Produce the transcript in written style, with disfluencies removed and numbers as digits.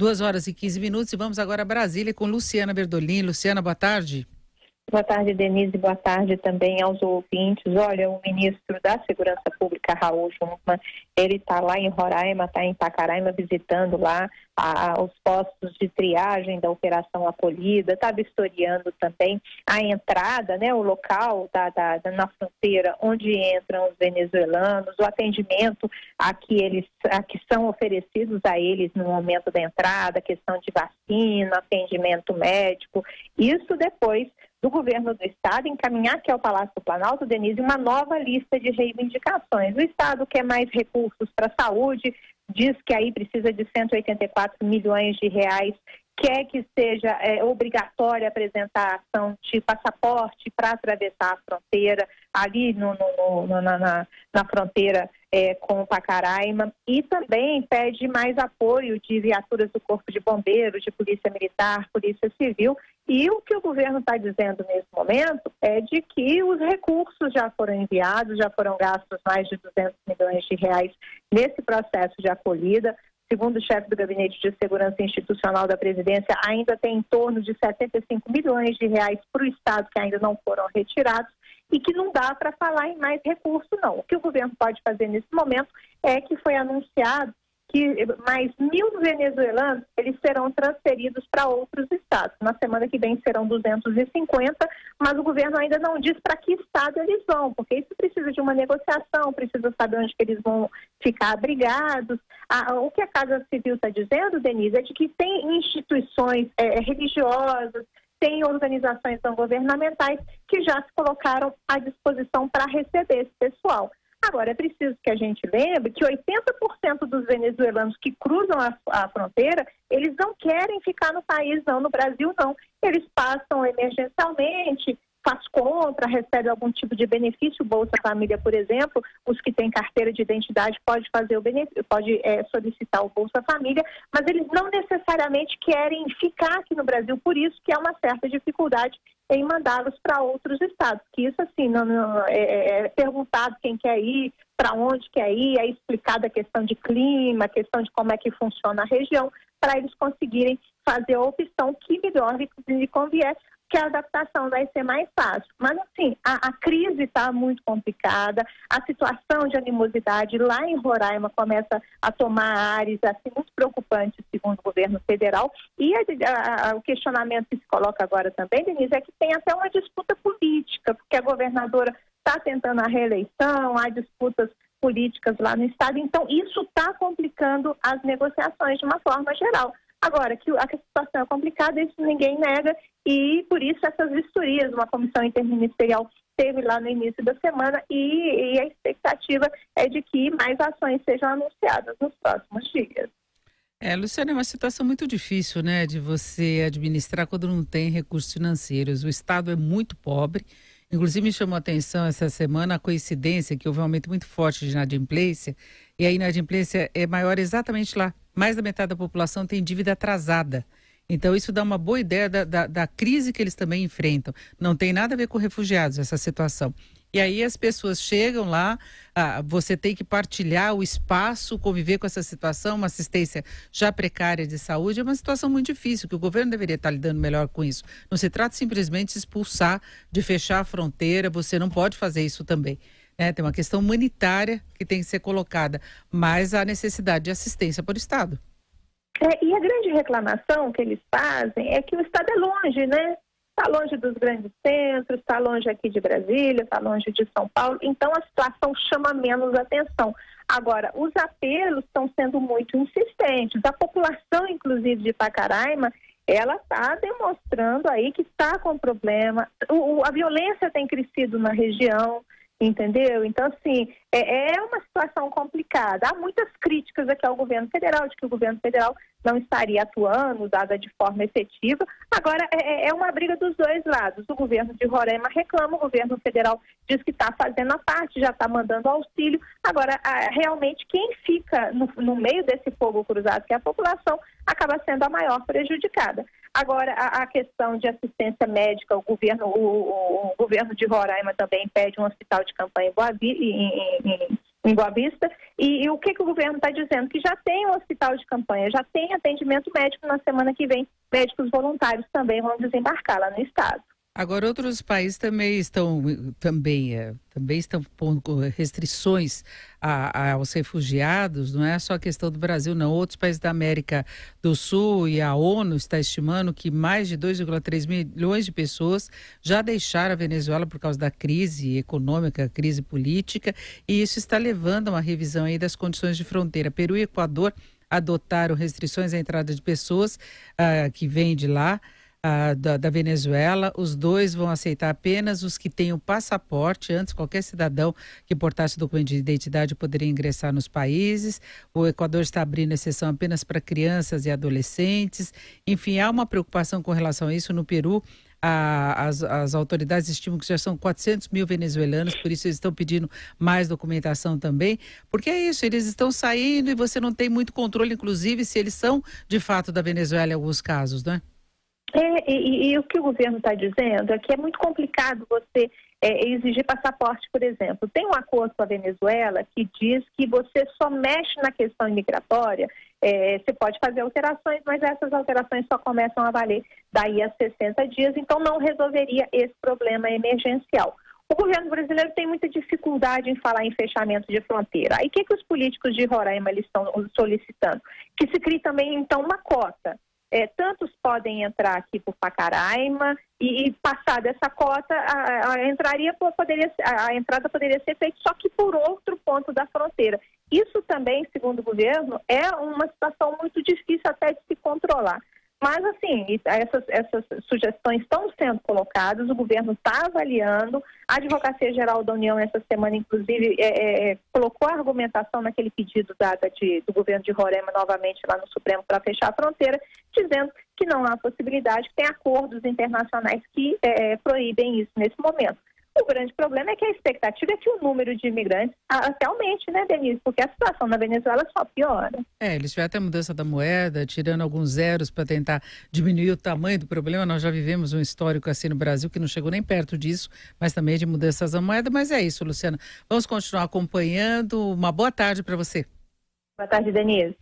2h15 e vamos agora a Brasília com Luciana Berdolin. Luciana, boa tarde. Boa tarde, Denise. Boa tarde também aos ouvintes. Olha, o ministro da Segurança Pública, Raul Jungmann, ele está lá em Roraima, está em Pacaraima, visitando lá os postos de triagem da Operação Acolhida, está vistoriando também a entrada, né, o local na fronteira onde entram os venezuelanos, o atendimento a que são oferecidos a eles no momento da entrada, questão de vacina, atendimento médico, isso depois do governo do estado encaminhar aqui ao Palácio do Planalto, Denise, uma nova lista de reivindicações. O estado quer mais recursos para a saúde, diz que aí precisa de 184 milhões de reais, quer que seja obrigatória a apresentação de passaporte para atravessar a fronteira, ali na fronteira com o Pacaraima, e também pede mais apoio de viaturas do Corpo de Bombeiros, de Polícia Militar, Polícia Civil, e o que o governo está dizendo nesse momento é de que os recursos já foram enviados, já foram gastos mais de 200 milhões de reais nesse processo de acolhida. Segundo o chefe do Gabinete de Segurança Institucional da Presidência, ainda tem em torno de 75 milhões de reais para o estado que ainda não foram retirados e que não dá para falar em mais recurso, não. O que o governo pode fazer nesse momento é que foi anunciado que mais 1.000 venezuelanos eles serão transferidos para outros estados. Na semana que vem serão 250, mas o governo ainda não diz para que estado eles vão, porque isso precisa de uma negociação, precisa saber onde que eles vão ficar abrigados. O que a Casa Civil está dizendo, Denise, é de que tem instituições religiosas, tem organizações não governamentais que já se colocaram à disposição para receber esse pessoal. Agora, é preciso que a gente lembre que 80% dos venezuelanos que cruzam a fronteira, eles não querem ficar no país, não, no Brasil, não. Eles passam emergencialmente, faz contra, recebe algum tipo de benefício, Bolsa Família, por exemplo. Os que têm carteira de identidade pode fazer solicitar o Bolsa Família, mas eles não necessariamente querem ficar aqui no Brasil, por isso que há uma certa dificuldade em mandá-los para outros estados, que isso assim, é perguntado quem quer ir, para onde quer ir, é explicada a questão de clima, a questão de como é que funciona a região, para eles conseguirem fazer a opção que melhor lhe convier, que a adaptação vai ser mais fácil. Mas, assim, a crise está muito complicada, a situação de animosidade lá em Roraima começa a tomar áreas assim, muito preocupantes, segundo o governo federal, e o questionamento que se coloca agora também, Denise, é que tem até uma disputa política, porque a governadora está tentando a reeleição, há disputas políticas lá no estado, então isso está complicando as negociações de uma forma geral. Agora, que a situação é complicada, isso ninguém nega, e por isso essas vistorias, uma comissão interministerial teve lá no início da semana, e a expectativa é de que mais ações sejam anunciadas nos próximos dias. Luciana, é uma situação muito difícil, né, de você administrar quando não tem recursos financeiros. O Estado é muito pobre. Inclusive, me chamou a atenção essa semana a coincidência que houve um aumento muito forte de inadimplência, e a inadimplência é maior exatamente lá. Mais da metade da população tem dívida atrasada. Então, isso dá uma boa ideia da crise que eles também enfrentam. Não tem nada a ver com refugiados, essa situação. E aí as pessoas chegam lá, você tem que partilhar o espaço, conviver com essa situação, uma assistência já precária de saúde, é uma situação muito difícil, que o governo deveria estar lidando melhor com isso. Não se trata simplesmente de expulsar, de fechar a fronteira, você não pode fazer isso também. Tem uma questão humanitária que tem que ser colocada, mas há necessidade de assistência por Estado. E a grande reclamação que eles fazem é que o Estado é longe, né? Está longe dos grandes centros, está longe aqui de Brasília, está longe de São Paulo, então a situação chama menos atenção. Agora, os apelos estão sendo muito insistentes. A população, inclusive, de Pacaraima, ela está demonstrando aí que está com problema. A violência tem crescido na região, entendeu? Então, assim, é uma situação complicada. Há muitas críticas aqui ao governo federal, de que o governo federal não estaria atuando, dada de forma efetiva. Agora, é uma briga dos dois lados. O governo de Roraima reclama, o governo federal diz que está fazendo a parte, já está mandando auxílio. Agora, realmente, quem fica no meio desse fogo cruzado, que é a população, acaba sendo a maior prejudicada. Agora, a questão de assistência médica, o governo de Roraima também pede um hospital de campanha em em Boa Vista. E o que o governo está dizendo? Que já tem um hospital de campanha, já tem atendimento médico. Na semana que vem, médicos voluntários também vão desembarcar lá no estado. Agora, outros países também estão pondo restrições aos refugiados, não é só a questão do Brasil, não. Outros países da América do Sul e a ONU está estimando que mais de 2,3 milhões de pessoas já deixaram a Venezuela por causa da crise econômica, crise política, e isso está levando a uma revisão aí das condições de fronteira. Peru e Equador adotaram restrições à entrada de pessoas que vêm de lá, da Venezuela. Os dois vão aceitar apenas os que tenham passaporte. Antes, qualquer cidadão que portasse documento de identidade poderia ingressar nos países. O Equador está abrindo exceção apenas para crianças e adolescentes. Enfim, há uma preocupação com relação a isso. No Peru, as autoridades estimam que já são 400 mil venezuelanos, por isso eles estão pedindo mais documentação também, porque é isso, eles estão saindo e você não tem muito controle, inclusive, se eles são de fato da Venezuela em alguns casos, né? E o que o governo está dizendo é que é muito complicado você exigir passaporte, por exemplo. Tem um acordo com a Venezuela que diz que você só mexe na questão imigratória, você pode fazer alterações, mas essas alterações só começam a valer daí a 60 dias, então não resolveria esse problema emergencial. O governo brasileiro tem muita dificuldade em falar em fechamento de fronteira. Aí o que os políticos de Roraima eles estão solicitando? Que se crie também, então, uma cota. Tantos podem entrar aqui por Pacaraima e passada essa cota, a entrada poderia ser feita só que por outro ponto da fronteira. Isso também, segundo o governo, é uma situação muito difícil até de se controlar. Mas, assim, essas sugestões estão sendo colocadas, o governo está avaliando. A Advocacia Geral da União, essa semana, inclusive, colocou a argumentação naquele pedido do governo de Roraima novamente lá no Supremo para fechar a fronteira, dizendo que não há possibilidade, que tem acordos internacionais que proíbem isso nesse momento. O grande problema é que a expectativa é que o número de imigrantes aumente, né, Denise? Porque a situação na Venezuela só piora. Eles tiveram até a mudança da moeda, tirando alguns zeros para tentar diminuir o tamanho do problema. Nós já vivemos um histórico assim no Brasil que não chegou nem perto disso, mas também de mudanças da moeda. Mas é isso, Luciana. Vamos continuar acompanhando. Uma boa tarde para você. Boa tarde, Denise.